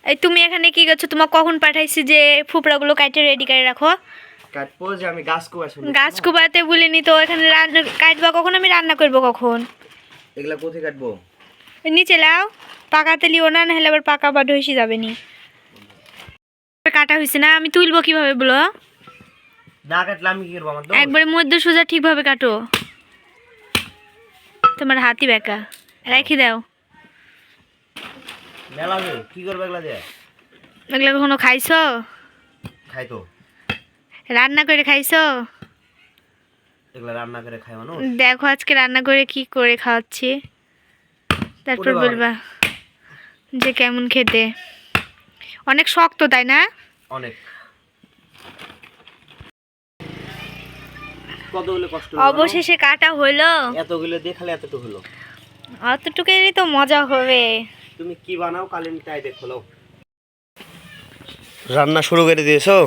এই তুমি এখানে কি করছো? তোমার কখন পাঠাইছি যে ফুপড়াগুলো কাটে রেডি করে রাখো? কাটবো যে আমি গাছ কুবা শুনি। গাছ কুবাতে বলিনি তো, এখানে রান্না কাটবা কখন? আমি রান্না করব কখন? এগুলা কোথায় কাটবো? নিচে লাও, পাকাতে লিও না, নাহলে আবার পাকা বা ঢইসে যাবে নি। কাটা হয়েছে না, আমি তুলবো কিভাবে বলো? না কাটলে আমি কি করবো? আমার দোষ? একবারে মধ্য সোজা ঠিকভাবে কাটো। তোমার হাতি বেঁকা, রেখে দাও। মেলাবে কি করবে এগুলা দিয়ে? এগুলো কখনো খাইছো? খাই তো। রান্না করে খাইছো? এগুলা রান্না করে খাই মানুষ? দেখো আজকে রান্না করে কি করে খাওয়াচ্ছি, তারপর ওরে বাবা। বলবা যে কেমন খেতে। অনেক শক্ত তাই না? অনেক। কতগুলো কষ্ট হলো? অবশেষে কাটা হইলো। এতগুলো দেখালে এতটুকু হলো। অতটুকুই তো মজা হবে। তুমি কি বানাও কালি তাই দেখো। লাও রান্না শুরু করে দিয়েছো?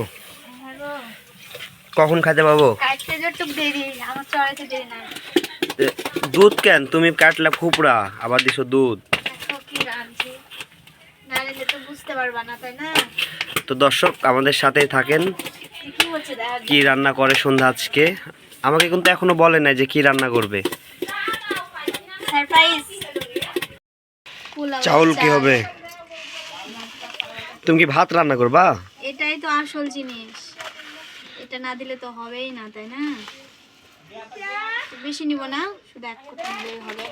কখন খেতে পাবো? কাটতে যতটুক দেরি, আমার চড়াইতে দেরি না। দুধ কেন? তুমি কাটলা ফুপড়া আবার দিছো দুধ। দেখো কি রাঁধছি, না রাঁধলে তো বুঝতে পারবা না তাই না? তো দর্শক আমাদের সাথেই থাকেন। কি হচ্ছে দেখ, কি রান্না করে সন্ধ্যা আজকে? আমাকে কিন্তু এখনো বলে নাই যে কি রান্না করবে। সারপ্রাইজ। চাউল কি হবে? তুমি কি ভাত রান্না করবা? এটাই তো আসল জিনিস, এটা না দিলে তো হবেই না তাই না? বেশি নিব না, শুধু এক কোটা নিলেই হবে।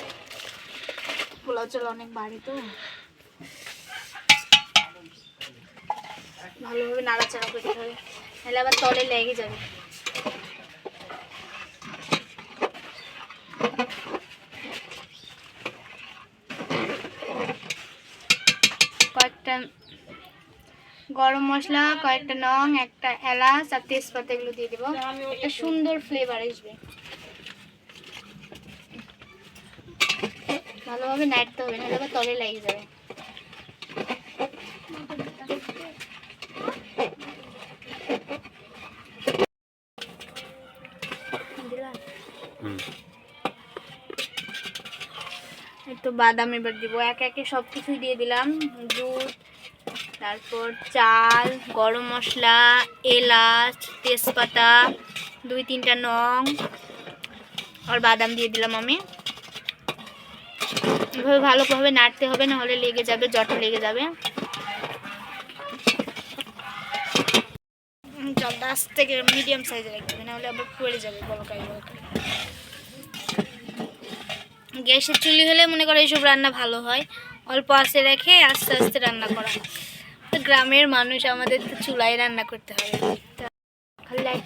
পোলাও চাল অনেক বাড়ি তো, ভালোভাবে নাড়াচাড়া করতে হবে, নাহলে আবার তলে লেগে যাবে। কয়েকটা গরম মশলা, কয়েকটা লং, একটা এলাচ আর তেজপাতা এগুলো দিয়ে দেবো, একটা সুন্দর ফ্লেভার আসবে। ভালোভাবে নাড়তে হবে, নাহলে আবার তলে লেগে যাবে। একটু বাদাম এবার দিব, একে একে সব কিছুই দিয়ে দিলাম। দুধ, তারপর চাল, গরম মশলা, এলাচ, তেজপাতা, 2-3টা লং আর বাদাম দিয়ে দিলাম আমি। এভাবে ভালোভাবে নাড়তে হবে, না হলে লেগে যাবে, জটা লেগে যাবে। জলটা আস্তে থেকে মিডিয়াম সাইজে রাখতে হবে, নাহলে আবার পড়ে যাবে বলকাই বলকাই। গ্যাসের চুলি হলে মনে করো এইসব রান্না ভালো হয়, অল্প আঁচে রেখে আস্তে আস্তে রান্না করা। তো গ্রামের মানুষ, আমাদের তো চুলায় রান্না করতে হবে।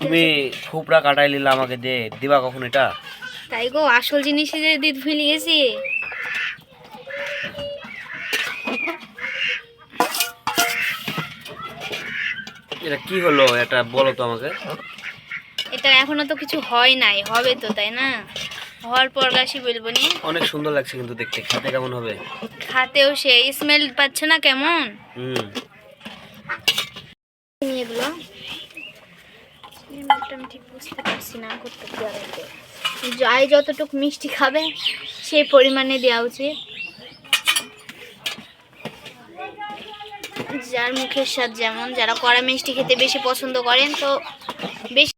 তুমি ফুপড়া কাটাই নিলা আমাকে দে দিবা কখন এটা? তাই গো, আসল জিনিসই যে দিতে ভুলে গেছি। এটা কি হলো এটা বলো তো আমাকে। এটা এখনো তো কিছু হয় নাই, হবে তো তাই না? হওয়ার পর গাছি বলবো নি। অনেক সুন্দর লাগছে কিন্তু দেখতে। খেতে কেমন হবে? খাতেও সে স্মেল পাচ্ছে না কেমন? এগুলো আমি ঠিক বুঝতে পারছি না, করতে পারবে যাই যতটুকু মিষ্টি খাবে সেই পরিমাণে দেওয়া উচিত। যার মুখের স্বাদ যেমন, যারা কড়া মিষ্টি খেতে বেশি পছন্দ করেন তো বেশি।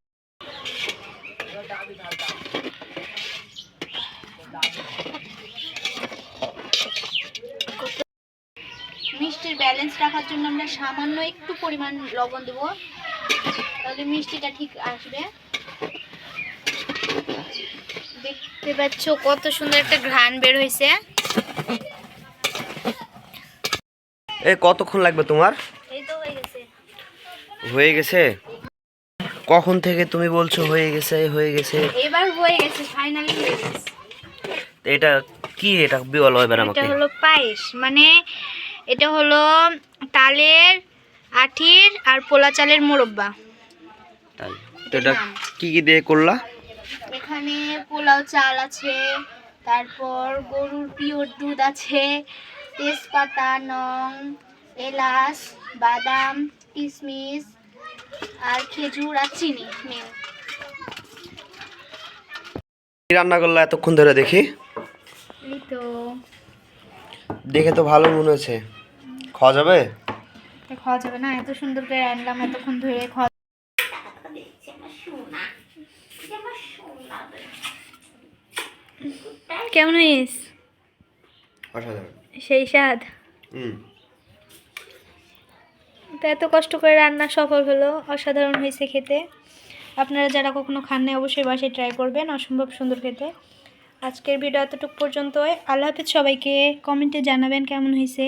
মিষ্টির ব্যালেন্স রাখার জন্য আমরা সামান্য একটু পরিমাণ লবণ দেবো, তাহলে মিষ্টিটা ঠিক আসবে। দেখতে পাচ্ছ কত সুন্দর একটা ঘ্রাণ বের হয়েছে। কতক্ষণ লাগবে তোমার? এই তো হয়ে গেছে। হয়ে গেছে? কখন থেকে তুমি বলছো হয়ে গেছে হয়ে গেছে? এবার হয়ে গেছে, ফাইনালি হয়ে গেছে। এটা কি? এটা বলো এবার আমাকে। এটা হলো পায়েস, মানে এটা হলো তালের, আঠির আর পোলা চালের মোরব্বা। তাই তো এটা কি কি দিয়ে করলা? এখানে পোলাও চাল আছে, তারপর গরুর পিওর দুধ আছে, তেজপাতা, লং, এলাচ, বাদাম, কিশমিশ আর খেজুর আর চিনি মেন। কি রান্না করলা এতক্ষণ ধরে দেখি? এই তো দেখে তো ভালো মনে হচ্ছে। খাওয়া যাবে? এটা খাওয়া যাবে না, এত সুন্দর করে রান্নাম এতক্ষণ ধরে খাওয়া। কেমন হয়েছে? অসাধারণ। সেই স্বাদ। তো এত কষ্ট করে রান্না সফল হলো, অসাধারণ হয়েছে খেতে। আপনারা যারা কখনো খান নাই অবশ্যই বাসায় ট্রাই করবেন, অসম্ভব সুন্দর খেতে। আজকের ভিডিও এতটুকু পর্যন্তই। আল্লাহ হাফেজ সবাইকে। কমেন্টে জানাবেন কেমন হয়েছে।